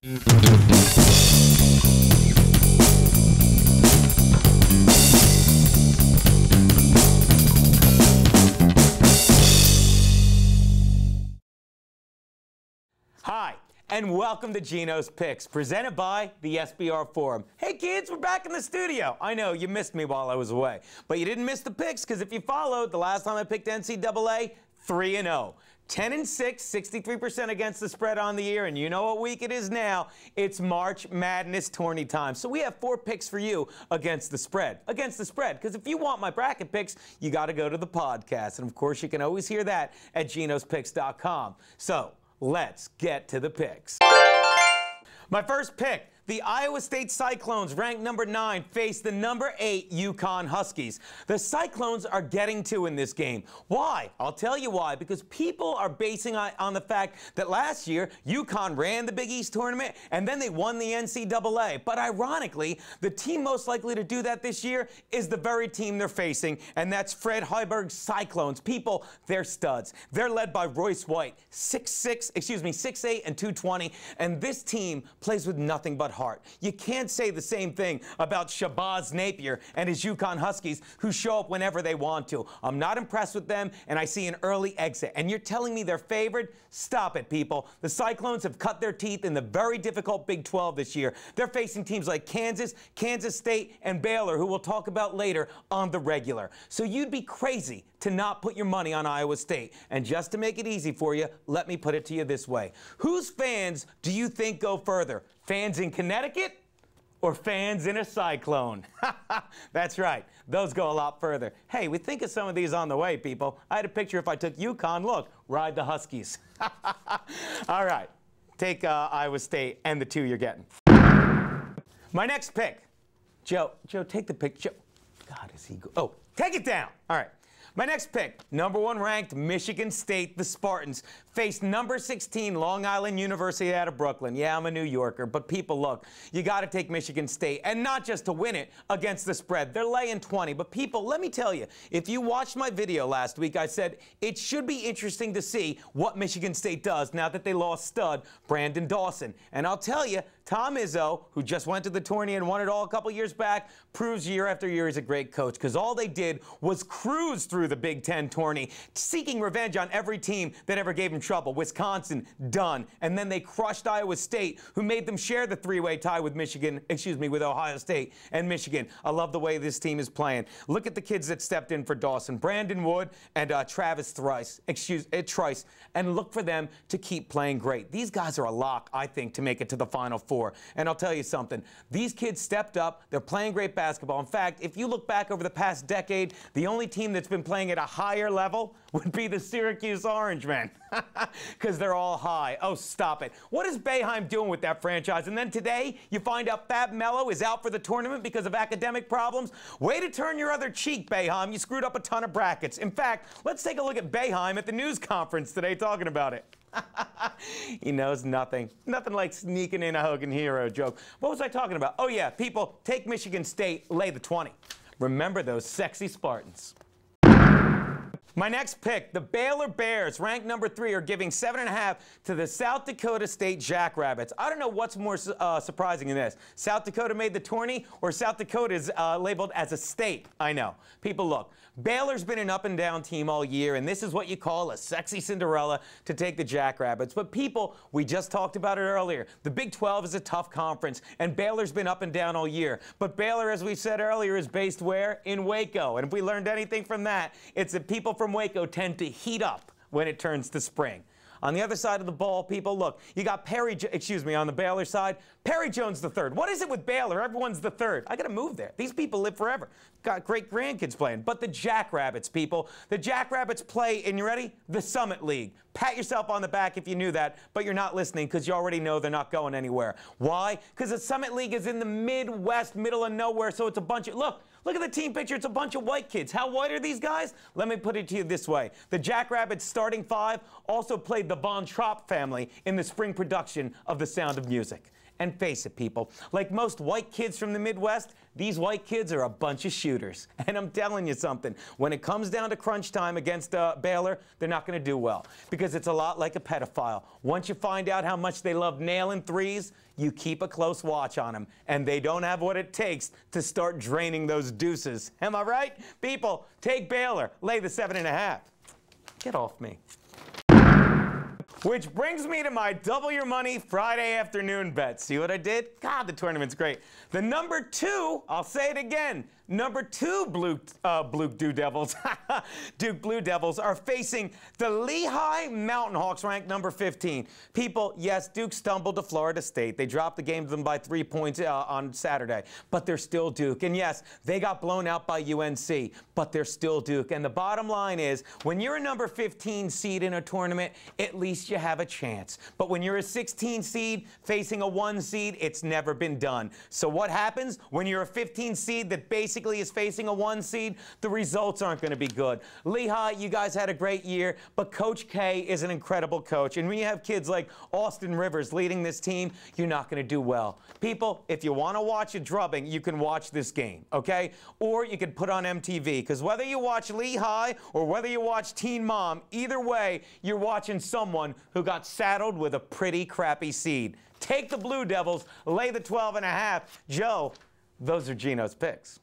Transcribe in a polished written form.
Hi, and welcome to GENO'S Picks, presented by the SBR Forum. Hey kids, we're back in the studio. I know, you missed me while I was away. But you didn't miss the picks, because if you followed, the last time I picked NCAA, 3-0. 10-6, 63% against the spread on the year, and you know what week it is now. It's March Madness tourney time. So we have 4 picks for you against the spread. Against the spread, because if you want my bracket picks, you got to go to the podcast. And of course, you can always hear that at genospicks.com. So let's get to the picks. My first pick. The Iowa State Cyclones, ranked number 9, face the number 8 UConn Huskies. The Cyclones are getting 2 in this game. Why? I'll tell you why. Because people are basing on the fact that last year, UConn ran the Big East tournament, and then they won the NCAA. But ironically, the team most likely to do that this year is the very team they're facing, and that's Fred Hoiberg's Cyclones. People, they're studs. They're led by Royce White, 6'8", and 220, and this team plays with nothing but heart. You can't say the same thing about Shabazz Napier and his UConn Huskies, who show up whenever they want to. I'm not impressed with them, and I see an early exit. And you're telling me they're favored? Stop it, people. The Cyclones have cut their teeth in the very difficult Big 12 this year. They're facing teams like Kansas, Kansas State, and Baylor, who we'll talk about later on the regular. So you'd be crazy to not put your money on Iowa State. And just to make it easy for you, let me put it to you this way. Whose fans do you think go further? Fans in Connecticut or fans in a cyclone? That's right. Those go a lot further. Hey, we think of some of these on the way, people. I had a picture if I took UConn. Look, ride the Huskies. All right. Take Iowa State and the 2 you're getting. My next pick. Joe, take the pick. Joe. God, is he good? Oh, take it down. All right. My next pick, number 1 ranked Michigan State, the Spartans, faced number 16 Long Island University out of Brooklyn. Yeah, I'm a New Yorker, but people, look, you got to take Michigan State, and not just to win it against the spread. They're laying 20, but people, let me tell you, if you watched my video last week, I said it should be interesting to see what Michigan State does now that they lost stud Brandon Dawson. And I'll tell you, Tom Izzo, who just went to the tourney and won it all a couple years back, proves year after year he's a great coach, because all they did was cruise through the Big Ten tourney, seeking revenge on every team that ever gave them trouble. Wisconsin, done. And then they crushed Iowa State, who made them share the 3-way tie with with Ohio State and Michigan. I love the way this team is playing. Look at the kids that stepped in for Dawson. Brandon Wood and Travis Trice, and look for them to keep playing great. These guys are a lock, I think, to make it to the Final Four. And I'll tell you something. These kids stepped up. They're playing great basketball. In fact, if you look back over the past decade, the only team that's been playing at a higher level would be the Syracuse Orangemen, because they're all high. Oh, stop it. What is Boeheim doing with that franchise? And then today, you find out Fab Melo is out for the tournament because of academic problems. Way to turn your other cheek, Boeheim. You screwed up a ton of brackets. In fact, let's take a look at Boeheim at the news conference today talking about it. He knows nothing. Nothing like sneaking in a Hogan Hero joke. What was I talking about? Oh, yeah, people, take Michigan State, lay the 20. Remember those sexy Spartans. My next pick, the Baylor Bears, ranked number 3, are giving 7.5 to the South Dakota State Jackrabbits. I don't know what's more surprising in this. South Dakota made the tourney, or South Dakota is labeled as a state? I know. People, look, Baylor's been an up-and-down team all year, and this is what you call a sexy Cinderella to take the Jackrabbits. But people, we just talked about it earlier. The Big 12 is a tough conference, and Baylor's been up and down all year. But Baylor, as we said earlier, is based where? In Waco. And if we learned anything from that, it's that people from Waco tend to heat up when it turns to spring. On the other side of the ball, people, look, you got on the Baylor side, Perry Jones the third. What is it with Baylor? Everyone's the third. I got to move there. These people live forever. Got great grandkids playing. But the Jackrabbits, people, the Jackrabbits play in, you ready? The Summit League. Pat yourself on the back if you knew that, but you're not listening because you already know they're not going anywhere. Why? Because the Summit League is in the Midwest, middle of nowhere, so it's a bunch of, look at the team picture. It's a bunch of white kids. How white are these guys? Let me put it to you this way. The Jackrabbits starting 5 also played the Von Trapp family in the spring production of The Sound of Music. And face it, people, like most white kids from the Midwest, these white kids are a bunch of shooters. And I'm telling you something, when it comes down to crunch time against Baylor, they're not going to do well, because it's a lot like a pedophile. Once you find out how much they love nailing threes, you keep a close watch on them, and they don't have what it takes to start draining those deuces. Am I right? People, take Baylor, lay the 7.5. Get off me. Which brings me to my double your money Friday afternoon bet. See what I did? God, the tournament's great. The number 2, I'll say it again, number 2 Duke Blue Devils are facing the Lehigh Mountain Hawks, ranked number 15. People, yes, Duke stumbled to Florida State. They dropped the game to them by 3 points on Saturday, but they're still Duke. And yes, they got blown out by UNC, but they're still Duke. And the bottom line is, when you're a number 15 seed in a tournament, at least you have a chance. But when you're a 16 seed facing a 1 seed, it's never been done. So what happens when you're a 15 seed that basically is facing a 1 seed? The results aren't going to be good. Lehigh, you guys had a great year, but Coach K is an incredible coach. And when you have kids like Austin Rivers leading this team, you're not going to do well. People, if you want to watch a drubbing, you can watch this game, okay? Or you can put on MTV, because whether you watch Lehigh or whether you watch Teen Mom, either way, you're watching someone who got saddled with a pretty crappy seed. Take the Blue Devils, lay the 12.5. Joe, those are Geno's picks.